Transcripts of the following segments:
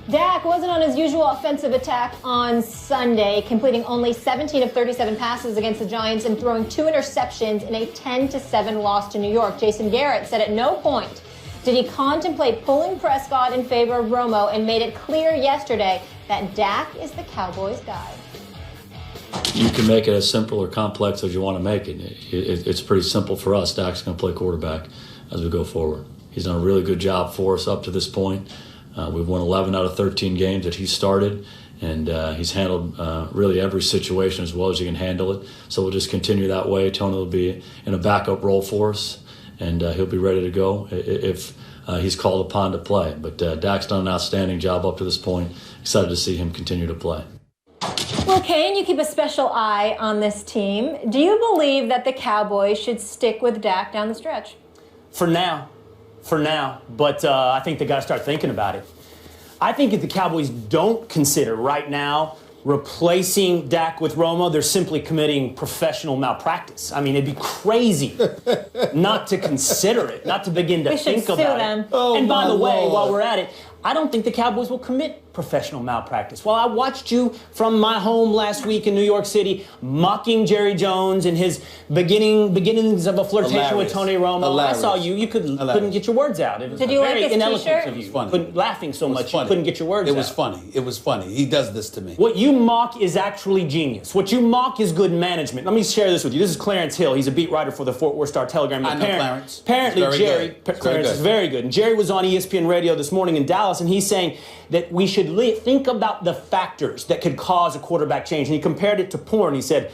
Dak wasn't on his usual offensive attack on Sunday, completing only 17 of 37 passes against the Giants and throwing 2 interceptions in a 10-7 loss to New York. Jason Garrett said at no point did he contemplate pulling Prescott in favor of Romo and made it clear yesterday that Dak is the Cowboys' guy. You can make it as simple or complex as you want to make it. It's pretty simple for us. Dak's going to play quarterback as we go forward. He's done a really good job for us up to this point. We've won 11 out of 13 games that he started, and he's handled really every situation as well as he can handle it. So we'll just continue that way. Tony will be in a backup role for us, and he'll be ready to go if he's called upon to play. But Dak's done an outstanding job up to this point. Excited to see him continue to play. Well, Cain, you keep a special eye on this team. Do you believe that the Cowboys should stick with Dak down the stretch? For now. But I think they got to start thinking about it. I think if the Cowboys don't consider right now replacing Dak with Romo, they're simply committing professional malpractice. I mean, it'd be crazy not to consider it, not to begin to think about it. Oh, and by the way, while we're at it, I don't think the Cowboys will commit professional malpractice. Well, I watched you from my home last week in New York City mocking Jerry Jones and his beginnings of a flirtation with Tony Romo. Hilarious. I saw you. You couldn't get your words out. It was Did you very like his ineloquent t-shirt? of you. It was funny. Laughing so much you couldn't get your words out. It was funny. It was funny. He does this to me. What you mock is actually genius. What you mock is good management. Let me share this with you. This is Clarence Hill. He's a beat writer for the Fort Worth Star-Telegram. I know Clarence. Apparently, Clarence is very good. And Jerry was on ESPN Radio this morning in Dallas, and he's saying that we should think about the factors that could cause a quarterback change. And he compared it to porn. He said,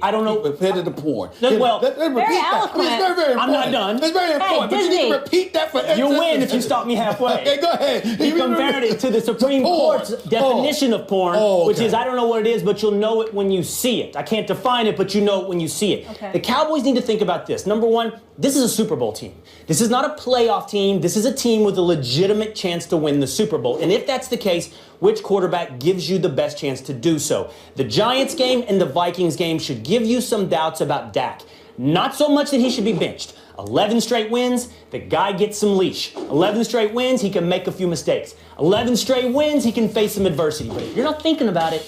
I don't know. Compared it to porn. Well, very eloquent. It's very important. I'm not done. It's very important. But you need to repeat that for You win if you stop me halfway. Okay, go ahead. He compared it to the Supreme Court's definition of porn, which is, I don't know what it is, but you'll know it when you see it. I can't define it, but you know it when you see it. Okay. The Cowboys need to think about this. Number one, this is a Super Bowl team. This is not a playoff team. This is a team with a legitimate chance to win the Super Bowl. And if that's the case, which quarterback gives you the best chance to do so? The Giants game and the Vikings game should give you some doubts about Dak. Not so much that he should be benched. 11 straight wins, the guy gets some leash. 11 straight wins, he can make a few mistakes. 11 straight wins, he can face some adversity. But if you're not thinking about it,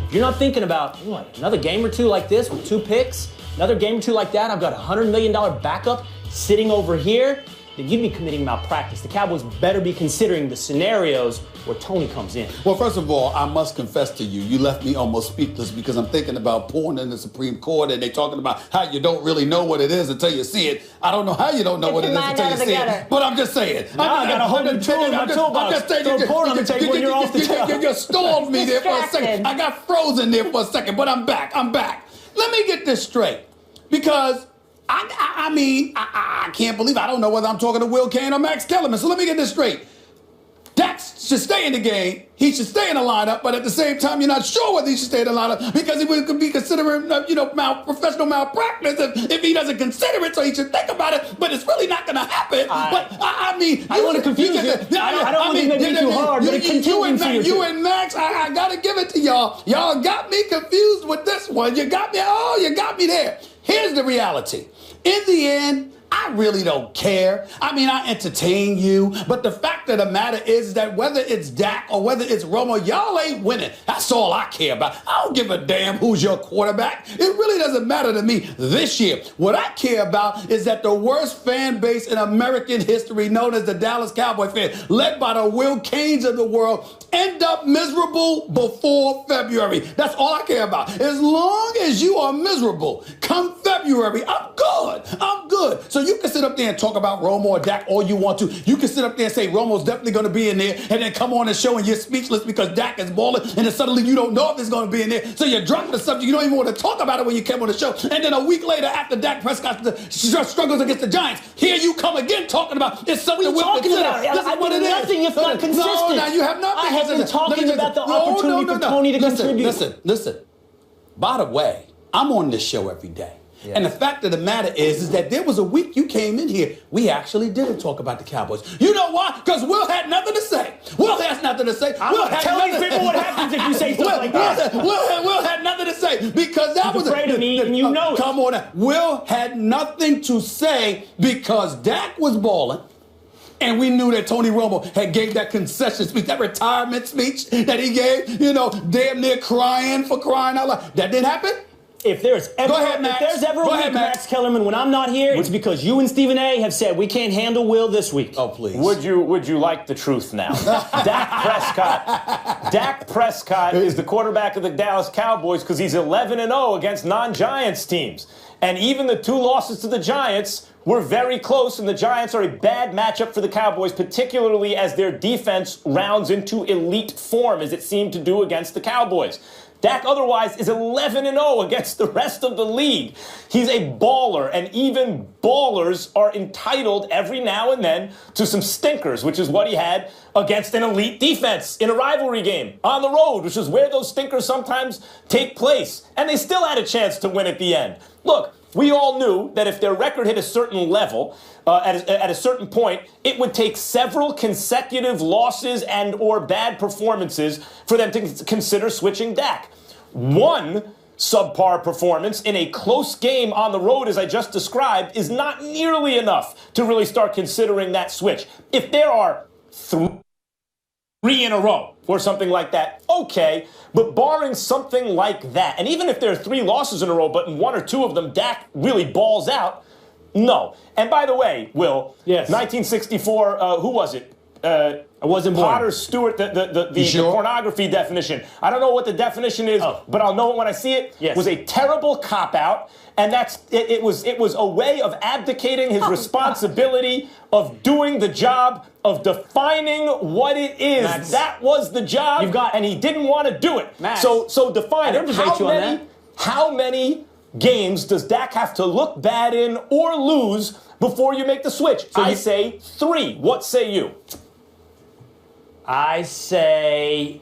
if you're not thinking about another game or two like this with 2 picks, another game or two like that, I've got a $100 million backup sitting over here, then you'd be committing malpractice. The Cowboys better be considering the scenarios where Tony comes in. Well, first of all, I must confess to you, you left me almost speechless because I'm thinking about porn in the Supreme Court and they talking about how you don't really know what it is until you see it. I don't know how you don't know what it is until you see it. But I'm just saying. Now I got a whole new tool in my toolbox. I'm just saying. Throw porn on the table when you're off the table. You stalled me there for a second. I got frozen there for a second, but I'm back. Let me get this straight. Because I can't believe I don't know whether I'm talking to Will Cain or Max Kellerman. So let me get this straight. Dax should stay in the game. He should stay in the lineup, but at the same time, you're not sure whether he should stay in the lineup because he could be considering, professional malpractice if he doesn't consider it. So he should think about it. But it's really not going to happen. I don't want to confuse you. I don't want to make it too hard. But you and Max, I got to give it to y'all. Y'all got me confused with this one. You got me there. Here's the reality. In the end, I really don't care. I entertain you, but the fact of the matter is that whether it's Dak or whether it's Romo, y'all ain't winning. That's all I care about. I don't give a damn who's your quarterback. It really doesn't matter to me this year. What I care about is that the worst fan base in American history, known as the Dallas Cowboy fan, led by the Will Cains of the world, end up miserable before February. That's all I care about. As long as you are miserable come February, I'm good. So you can sit up there and talk about Romo or Dak all you want to. You can sit up there and say Romo's definitely going to be in there and then come on the show and you're speechless because Dak is balling and then suddenly you don't know if it's going to be in there. So you drop the subject. You don't even want to talk about it when you came on the show. And then a week later after Dak Prescott struggles against the Giants, here you come again talking about it's something we'll consider. This is what it is. Nothing if not consistent. No, now you have nothing. I have been talking about the opportunity for Tony to contribute. Listen. By the way, I'm on this show every day. Yeah. And the fact of the matter is that there was a week you came in here, we actually didn't talk about the Cowboys. You know why? Because Will had nothing to say. Will has nothing to say. I'm not telling people what happens if you say stuff like that. Will had nothing to say because that was afraid of me, and you know it. Come on. Will had nothing to say because Dak was balling. And we knew that Tony Romo had gave that concession speech, that retirement speech that he gave, you know, damn near crying for crying out loud. That didn't happen? If there's ever, a week, Max Kellerman, when I'm not here, it's because you and Stephen A. have said we can't handle Will this week. Oh, please. Would you like the truth now? Dak Prescott is the quarterback of the Dallas Cowboys because he's 11-0 against non-Giants teams. And even the 2 losses to the Giants were very close, and the Giants are a bad matchup for the Cowboys, particularly as their defense rounds into elite form, as it seemed to do against the Cowboys. Dak otherwise is 11-0 against the rest of the league. He's a baller, and even ballers are entitled every now and then to some stinkers, which is what he had against an elite defense in a rivalry game on the road, which is where those stinkers sometimes take place. And they still had a chance to win at the end. Look, we all knew that if their record hit a certain level, at a certain point, it would take several consecutive losses and or bad performances for them to consider switching Dak. One subpar performance in a close game on the road, as I just described, is not nearly enough to really start considering that switch. If there are 3 in a row or something like that, okay, but barring something like that, and even if there are 3 losses in a row, but in 1 or 2 of them Dak really balls out, no. And by the way, Will, yes. 1964, who was it? I wasn't born. Potter Stewart, the pornography definition. I don't know what the definition is, but I'll know it when I see it. Yes. Was a terrible cop-out, and it was a way of abdicating his responsibility of doing the job of defining what it is. Max, that was the job, and he didn't want to do it. Max, so define it. How many games does Dak have to look bad in or lose before you make the switch? So I say 3. What say you? I say,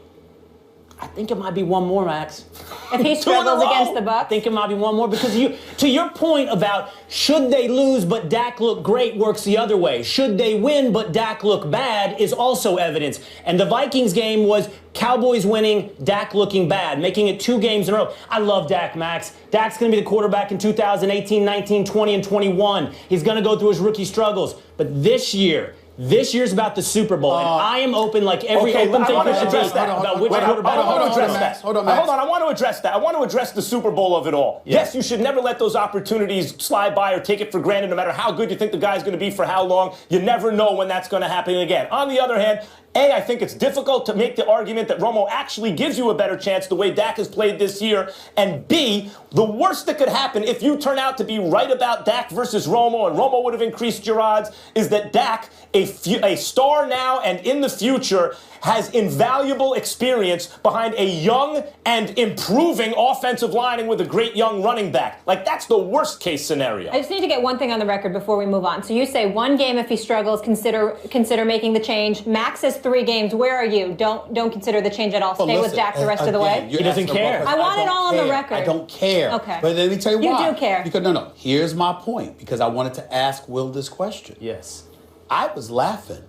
I think it might be 1 more, Max. If he struggles against the Bucs? I think it might be 1 more because to your point about should they lose but Dak look great works the other way. Should they win but Dak look bad is also evidence. And the Vikings game was Cowboys winning, Dak looking bad, making it 2 games in a row. I love Dak, Max. Dak's going to be the quarterback in 2018, 19, 20, and 21. He's going to go through his rookie struggles. But this year's about the Super Bowl, and I am open like every open thing should be about which quarterback. Hold on, I want to address that. I want to address the Super Bowl of it all. Yes, you should never let those opportunities slide by or take it for granted, no matter how good you think the guy's going to be for how long. You never know when that's going to happen again. On the other hand, I think it's difficult to make the argument that Romo actually gives you a better chance the way Dak has played this year. And B, the worst that could happen if you turn out to be right about Dak versus Romo, and Romo would have increased your odds, is that Dak, a star now and in the future, has invaluable experience behind a young and improving offensive lining with a great young running back. Like, that's the worst case scenario. I just need to get one thing on the record before we move on. So you say 1 game if he struggles, consider making the change. Max says 3 games. Where are you? Don't consider the change at all. Stay with Dak the rest of the way. He doesn't care. I want it all on the record. I don't care. Okay. But let me tell you why. You do care. Because no. Here's my point. Because I wanted to ask Will this question. Yes. I was laughing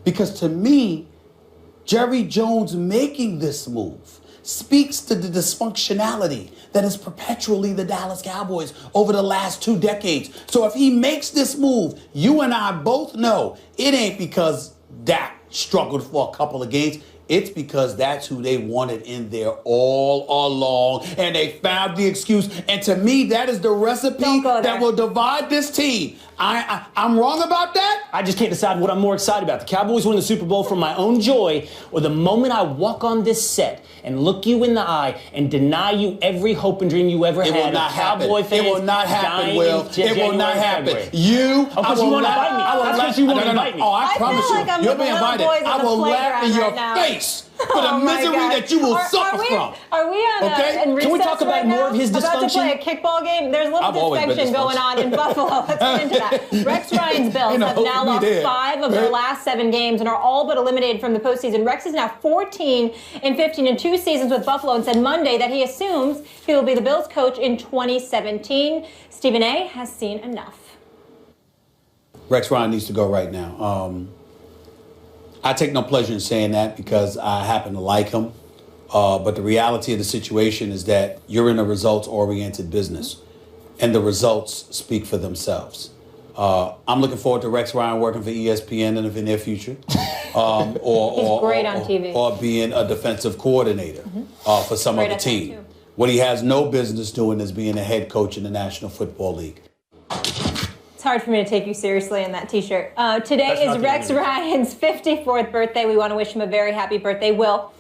because to me, Jerry Jones making this move speaks to the dysfunctionality that is perpetually the Dallas Cowboys over the last 2 decades. So if he makes this move, you and I both know it ain't because Dak struggled for a couple of games. It's because that's who they wanted in there all along, and they found the excuse. And to me, that is the recipe that will divide this team. I'm wrong about that? I just can't decide what I'm more excited about. The Cowboys win the Super Bowl for my own joy, or the moment I walk on this set and look you in the eye and deny you every hope and dream you ever had. It will not happen. It will not happen, Will. It will not happen. You want to invite me. That's because you want to invite me. Oh, I promise you. Like I'm You'll be invited. I will laugh in your face for the misery that you will suffer from. Are we on in recess? Can we talk about more of his dysfunction? About to play a kickball game? There's a little dysfunction going on in Buffalo. Let's get into that. Rex Ryan's Bills have now lost 5 of their last 7 games and are all but eliminated from the postseason. Rex is now 14-15 in 2 seasons with Buffalo and said Monday that he assumes he will be the Bills coach in 2017. Stephen A. has seen enough. Rex Ryan needs to go right now. I take no pleasure in saying that because I happen to like him. But the reality of the situation is that you're in a results-oriented business, and the results speak for themselves. I'm looking forward to Rex Ryan working for ESPN in the near future. He's great on TV. Or being a defensive coordinator for some other team. What he has no business doing is being a head coach in the National Football League. It's hard for me to take you seriously in that T-shirt. Today is Rex Ryan's 54th birthday. We want to wish him a very happy birthday. Will,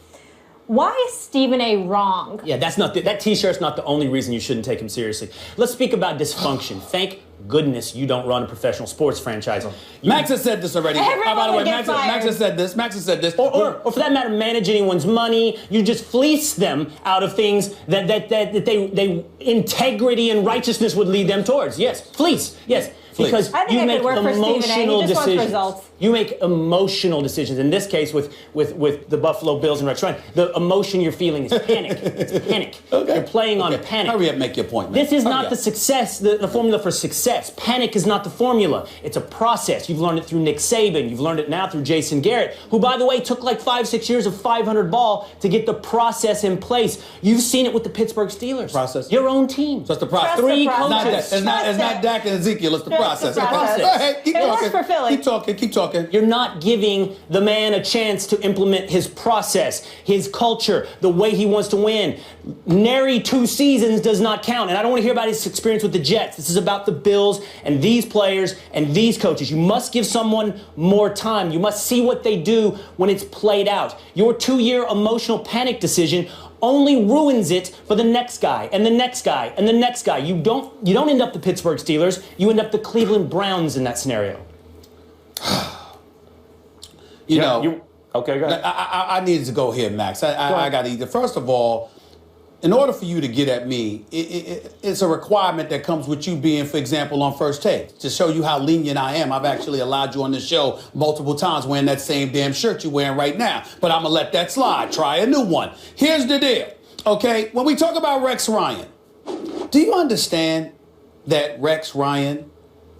why is Stephen A. wrong? Yeah, that T-shirt's not the only reason you shouldn't take him seriously. Let's speak about dysfunction. Thank goodness you don't run a professional sports franchise. Max has said this already. By the way, Max has said this. Max has said this. Or for that matter, manage anyone's money. You just fleece them out of things that they integrity and righteousness would lead them towards. Yes, fleece. Yes. Because I think you it make could work for Stephen A. He emotional just wants decisions. results. You make emotional decisions. In this case, with the Buffalo Bills and Rex Ryan, the emotion you're feeling is panic. It's panic. Okay. You're playing on panic. Hurry up, make your point, man. This is not the success, the formula for success. Panic is not the formula. It's a process. You've learned it through Nick Saban. You've learned it now through Jason Garrett, who, by the way, took like 5-6 years of 500 ball to get the process in place. You've seen it with the Pittsburgh Steelers. Process. Your own team. So it's the process. Three It's coaches. not Dak and Ezekiel. It's the process. the process. Hey, keep It talking. works for Philly. Keep talking. You're not giving the man a chance to implement his process, his culture, the way he wants to win. Nary 2 seasons does not count. And I don't want to hear about his experience with the Jets. This is about the Bills and these players and these coaches. You must give someone more time. You must see what they do when it's played out. Your 2-year emotional panic decision only ruins it for the next guy and the next guy and the next guy. You don't end up the Pittsburgh Steelers. You end up the Cleveland Browns in that scenario. Okay, go ahead. I needed to go here, Max. I got to either. First of all, in order for you to get at me, it's a requirement that comes with you being, for example, on First Take. To show you how lenient I am, I've actually allowed you on this show multiple times wearing that same damn shirt you're wearing right now. But I'm going to let that slide. Try a new one. Here's the deal, okay? When we talk about Rex Ryan, do you understand that Rex Ryan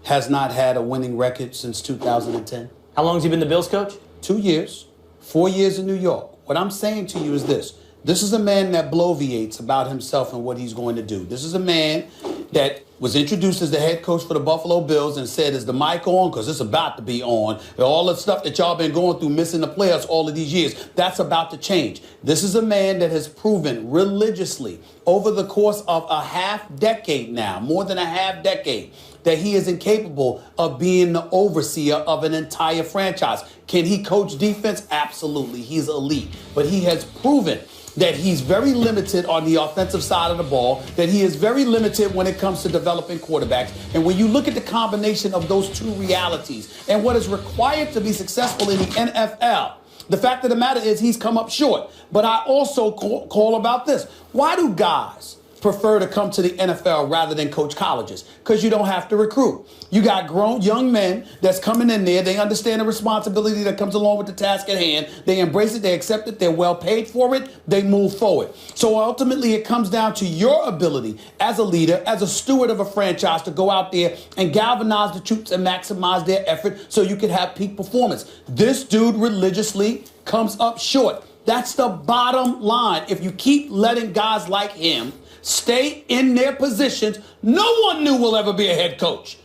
has not had a winning record since 2010? How long has he been the Bills coach? 2 years, 4 years in New York. What I'm saying to you is this. This is a man that bloviates about himself and what he's going to do. This is a man that was introduced as the head coach for the Buffalo Bills and said, is the mic on? Because it's about to be on. All the stuff that y'all been going through, missing the playoffs all of these years, that's about to change. This is a man that has proven religiously over the course of a half-decade now, more than a half-decade, that he is incapable of being the overseer of an entire franchise. Can he coach defense? Absolutely. He's elite. But he has proven that he's very limited on the offensive side of the ball, that he is very limited when it comes to developing quarterbacks. And when you look at the combination of those two realities and what is required to be successful in the NFL, the fact of the matter is he's come up short. But I also call about this. Why do guys prefer to come to the NFL rather than coach colleges? Because you don't have to recruit. You got grown young men that's coming in there. They understand the responsibility that comes along with the task at hand. They embrace it. They accept it. They're well paid for it. They move forward. So ultimately, it comes down to your ability as a leader, as a steward of a franchise, to go out there and galvanize the troops and maximize their effort so you can have peak performance. This dude religiously comes up short. That's the bottom line. If you keep letting guys like him stay in their positions, no one new will ever be a head coach.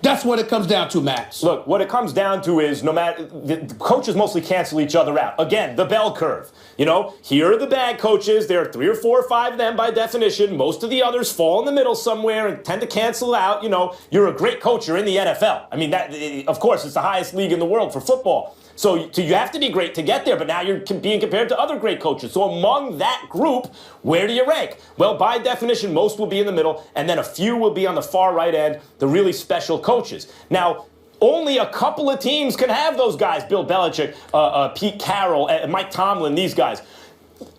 That's what it comes down to, Max. Look, what it comes down to is the coaches mostly cancel each other out. Again, the bell curve. You know, here are the bad coaches. There are 3 or 4 or 5 of them by definition. Most of the others fall in the middle somewhere and tend to cancel out. You know, you're a great coach. You're in the NFL. I mean, that, of course, it's the highest league in the world for football. So you have to be great to get there, but now you're being compared to other great coaches. So among that group, where do you rank? Well, by definition, most will be in the middle, and then a few will be on the far right end, the really special coaches. Now, only a couple of teams can have those guys, Bill Belichick, Pete Carroll, Mike Tomlin, these guys.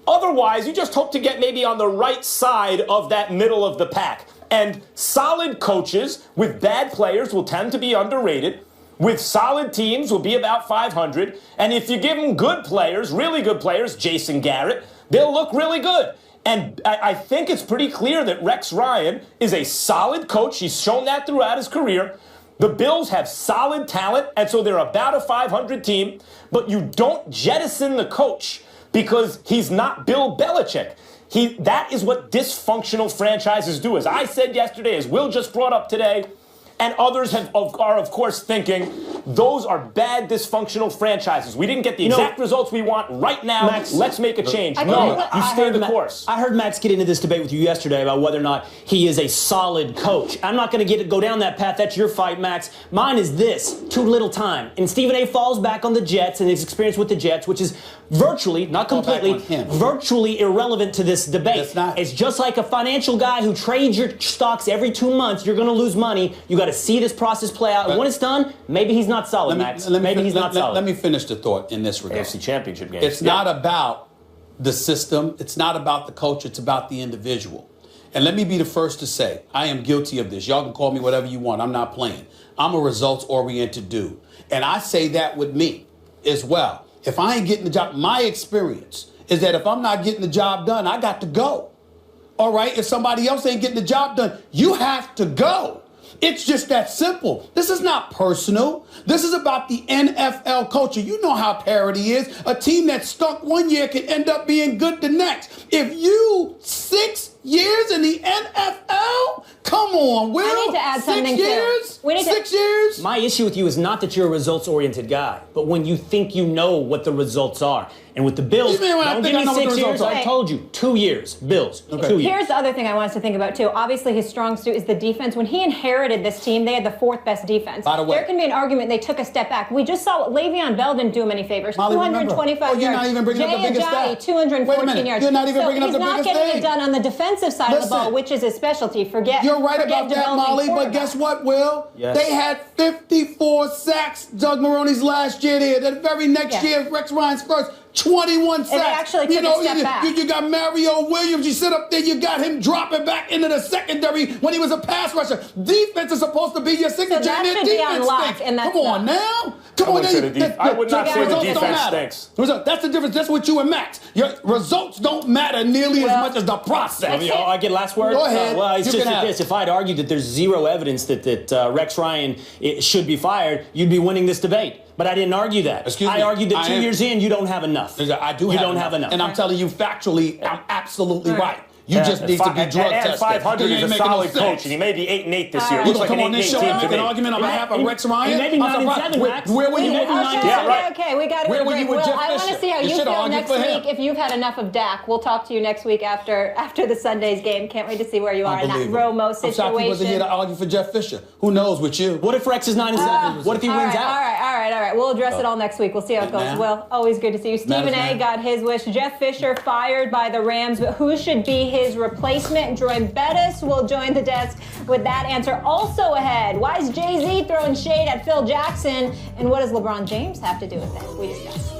Otherwise, you just hope to get maybe on the right side of that middle of the pack. And solid coaches with bad players will tend to be underrated. With solid teams will be about 500. And if you give them good players, really good players, Jason Garrett, they'll look really good. And I think it's pretty clear that Rex Ryan is a solid coach. He's shown that throughout his career. The Bills have solid talent, and so they're about a 500 team. But you don't jettison the coach because he's not Bill Belichick. That is what dysfunctional franchises do. As I said yesterday, as Will just brought up today, And others are, of course, thinking those are bad, dysfunctional franchises. We didn't get the exact results we want right now. Max, let's make a change. I You stay the course. I heard Max get into this debate with you yesterday about whether or not he is a solid coach. I'm not going to go down that path. That's your fight, Max. Mine is this: too little time. And Stephen A. falls back on the Jets and his experience with the Jets, which is virtually, not completely, virtually irrelevant to this debate. It's just like a financial guy who trades your stocks every 2 months. You're going to lose money. You got to see this process play out. And when it's done, maybe he's not solid, Max. Maybe he's not solid. Let me finish the thought in this regard. AFC Championship game. It's not about the system. It's not about the coach. It's about the individual. And let me be the first to say, I am guilty of this. Y'all can call me whatever you want. I'm not playing. I'm a results-oriented dude. And I say that with me as well. If I ain't getting the job, my experience is that if I'm not getting the job done, I got to go. All right? If somebody else ain't getting the job done, you have to go. It's just that simple. This is not personal. This is about the NFL culture. You know how parity is. A team that stunk one year can end up being good the next. If you 6 years in the NFL, come on, Will. I need to add something 6 years? too. 6 years? My issue with you is not that you're a results-oriented guy, but when you think you know what the results are. And with the Bills, don't give me 6 years. I told you, 2 years. Bills, 2 years. Here's the other thing I want us to think about, too. Obviously, his strong suit is the defense. When he inherited this team, they had the 4th best defense. By the way, there can be an argument they took a step back. We just saw Le'Veon Bell didn't do him any favors. Molly, 225 yards. you're not even bringing up the biggest stat. 214 yards. You're not even bringing up the biggest thing. He's not getting it done on the defensive side of the ball, which is his specialty. You're right about that, Molly, but guess what, Will? Yes. They had 54 sacks, Doug Maroney's last year there. The very next year, Rex Ryan's first. 21 sacks. And they actually took a step back. You got Mario Williams. You sit up there, you got him dropping back into the secondary when he was a pass rusher. Defense is supposed to be your signature. So that should be on lock, and that's Come on now. Come on, I would not say the defense stinks. That's the difference. That's what you and Max. Your results don't matter nearly as much as the process. I get last word? Go ahead. Well, it's just this. If I'd argued that there's zero evidence that Rex Ryan should be fired, you'd be winning this debate. But I didn't argue that. I argued that 2 years in, you don't have enough. I do You have don't have enough. And I'm telling you factually, I'm absolutely right. You just need to be drug tested. 500 is a solid coach, and he may be 8-8 this year. Looks like an 8-8 team to me. An argument on behalf of Rex Ryan. Maybe 9-7, Max. Where were you? Okay, we got to Where were you with Jeff I want to Fisher? see how You you should have feel argued next for him. week if you've had enough of Dak. We'll talk to you next week after the Sunday's game. Can't wait to see where you are in that Romo situation. I'm shocked he wasn't here to argue for Jeff Fisher. Who knows with you? What if Rex is 9-7? What if he wins out? All right. We'll address it all next week. We'll see how it goes. Will, always good to see you. Stephen A. got his wish. Jeff Fisher fired by the Rams, but who should be his replacement? Jordan Bettis will join the desk with that answer. Also ahead, why is Jay-Z throwing shade at Phil Jackson? And what does LeBron James have to do with it? We discuss.